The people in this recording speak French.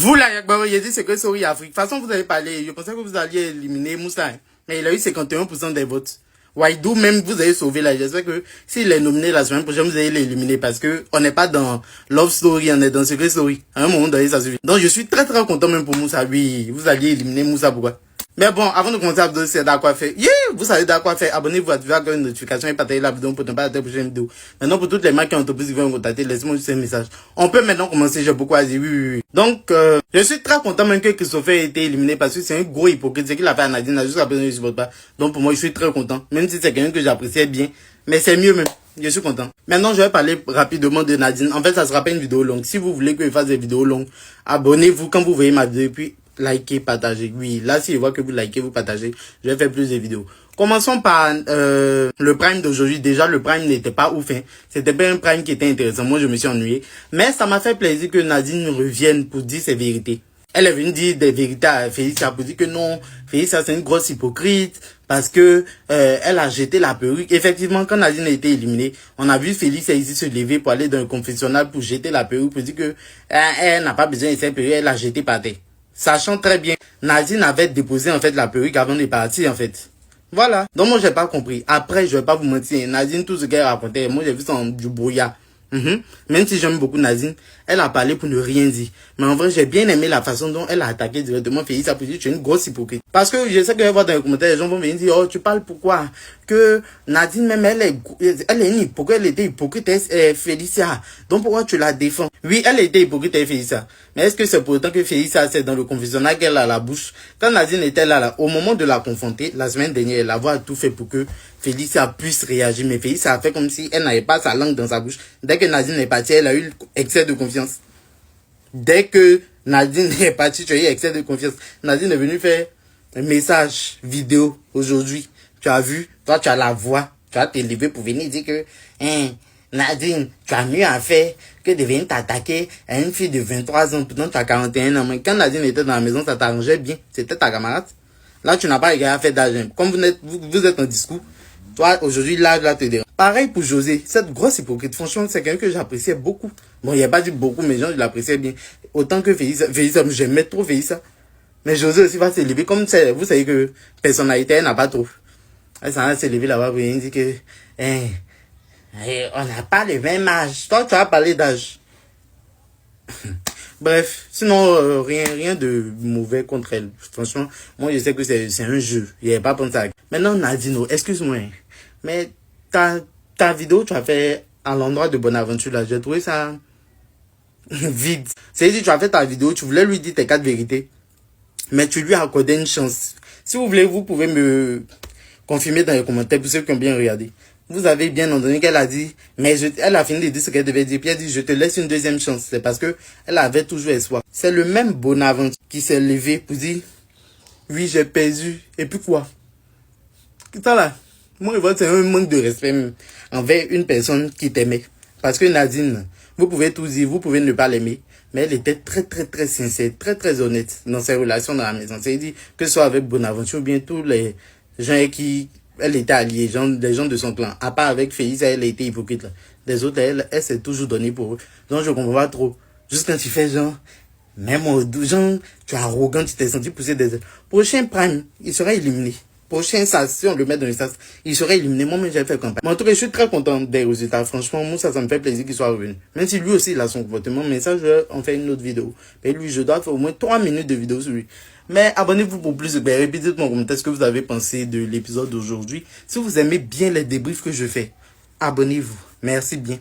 Vous là, Yakbaro, il a dit c'est que Sori Afrique. De toute façon, vous avez parlé. Je pensais que vous alliez éliminer Moussa. Hein. Mais il a eu 51% des votes. Waïdou, même, vous avez sauvé là. J'espère que s'il est nominé la semaine prochaine, vous allez l'éliminer parce que on n'est pas dans Love Story, on est dans Secret Story. À un moment donné, ça suffit. Donc, je suis très très content même pour Moussa. Oui, vous alliez éliminer Moussa, pourquoi? Mais bon, avant de commencer à vous donner à quoi faire, vous savez à quoi faire, abonnez-vous, activez la notification et partagez la vidéo pour ne pas rater la prochaine vidéo. Maintenant, pour toutes les marques qui ont entreprise qui vont me contacter, laissez-moi juste un message. On peut maintenant commencer, j'ai beaucoup à dire, oui. Donc, je suis très content même que Christopher ait été éliminé parce que c'est un gros hypocrite, c'est qu'il a fait à Nadine, jusqu'à présent, je ne supporte pas. Donc, pour moi, je suis très content, même si c'est quelqu'un que j'appréciais bien, mais c'est mieux même. Je suis content. Maintenant, je vais parler rapidement de Nadine. En fait, ça sera pas une vidéo longue. Si vous voulez que je fasse des vidéos longues, abonnez-vous quand vous voyez ma vidéo, puis likez, partagez. Oui, là, si je vois que vous likez, vous partagez, je vais faire plus de vidéos. Commençons par le Prime d'aujourd'hui. Déjà, le Prime n'était pas ouf. Hein. C'était pas un Prime qui était intéressant. Moi, je me suis ennuyé. Mais ça m'a fait plaisir que Nadine revienne pour dire ses vérités. Elle est venue dire des vérités à Félicia pour dire que non, Félicia c'est une grosse hypocrite parce que elle a jeté la perruque. Effectivement, quand Nadine a été éliminée, on a vu Félicia ici se lever pour aller dans le confessionnal pour jeter la perruque pour dire que elle n'a pas besoin de cette perruque, elle l'a jetée par terre. Sachant très bien, Nadine avait déposé en fait la perruque avant de partir en fait. Voilà. Donc moi j'ai pas compris. Après je vais pas vous mentir, Nadine tout ce qu'elle racontait, moi j'ai vu ça en du brouillard. Même si j'aime beaucoup Nadine, elle a parlé pour ne rien dire. Mais en vrai, j'ai bien aimé la façon dont elle a attaqué directement Félicia pour dire que tu es une grosse hypocrite. Parce que je sais que je vais voir dans les commentaires, les gens vont venir dire, oh, tu parles pourquoi? Que Nadine même, elle est une hypocrite, elle était hypocrite, Félicia. Donc pourquoi tu la défends? Oui, elle était hypocrite, Félicia. Mais est-ce que c'est pour autant que Félicia, c'est dans le confessionnal qu'elle a la bouche? Quand Nadine était là, au moment de la confronter, la semaine dernière, elle a tout fait pour que Félicia puisse réagir. Mais Félicia a fait comme si elle n'avait pas sa langue dans sa bouche. Dès que Nadine est partie, elle a eu excès de confiance. Dès que Nadine est partie, tu as eu excès de confiance. Nadine est venue faire un message vidéo aujourd'hui. Tu as vu, toi tu as la voix. Tu as t'élever pour venir dire que Nadine, tu as mieux à faire que de venir t'attaquer à une fille de 23 ans. Pourtant tu as 41 ans. Mais quand Nadine était dans la maison, ça t'arrangeait bien. C'était ta camarade. Là, tu n'as pas regardé à faire d'âge. Comme vous êtes en discours, toi, aujourd'hui, là te dérange. Pareil pour José, cette grosse hypocrite. Franchement, c'est quelqu'un que j'appréciais beaucoup. Bon, il n'y a pas dit beaucoup, mais je l'appréciais bien. Autant que Félicia, j'aimais trop Félicia. Mais José aussi va s'élever. Comme vous savez que personnalité, elle n'a pas trop. Elle s'en va s'élever là-bas et dit que, on n'a pas le même âge. Toi, tu as parlé d'âge. Bref, sinon, rien de mauvais contre elle. Franchement, moi, je sais que c'est un jeu. Il n'y avait pas pensé à... Maintenant, Nadine, excuse-moi. Mais ta vidéo, tu as fait à l'endroit de Bonaventure, là, j'ai trouvé ça vide. C'est-à-dire, tu as fait ta vidéo, tu voulais lui dire tes 4 vérités. Mais tu lui as accordé une chance. Si vous voulez, vous pouvez me confirmer dans les commentaires pour ceux qui ont bien regardé. Vous avez bien entendu qu'elle a dit, mais elle a fini de dire ce qu'elle devait dire. Puis elle dit, je te laisse une deuxième chance. C'est parce que elle avait toujours espoir. C'est le même Bonaventure qui s'est levé pour dire, oui, j'ai perdu. Et puis quoi? Ça là, moi, je vois que c'est un manque de respect envers une personne qui t'aimait. Parce que Nadine, vous pouvez tout dire, vous pouvez ne pas l'aimer. Mais elle était très, très, très sincère, très, très honnête dans ses relations dans la maison. C'est-à-dire que ce soit avec Bonaventure ou bien tous les gens qui... Elle était alliée, des gens de son clan. À part avec Félicia, elle a été hypocrite. Là. Des autres, elle s'est toujours donnée pour eux. Donc, je comprends pas trop. Juste quand tu fais genre, même genre, tu es arrogant, tu t'es senti pousser des ailes. Prochain Prime, il sera éliminé. Prochain SAS, si on le met dans le SAS, il sera éliminé. Moi-même, j'ai fait campagne. Mais en tout cas, je suis très content des résultats. Franchement, moi, ça me fait plaisir qu'il soit revenu. Même si lui aussi, il a son comportement. Mais ça, je vais en faire une autre vidéo. Et lui, je dois faire au moins 3 minutes de vidéo sur lui. Mais abonnez-vous pour plus de et puis dites-moi en commentaire ce que vous avez pensé de l'épisode d'aujourd'hui. Si vous aimez bien les débriefs que je fais, abonnez-vous. Merci bien.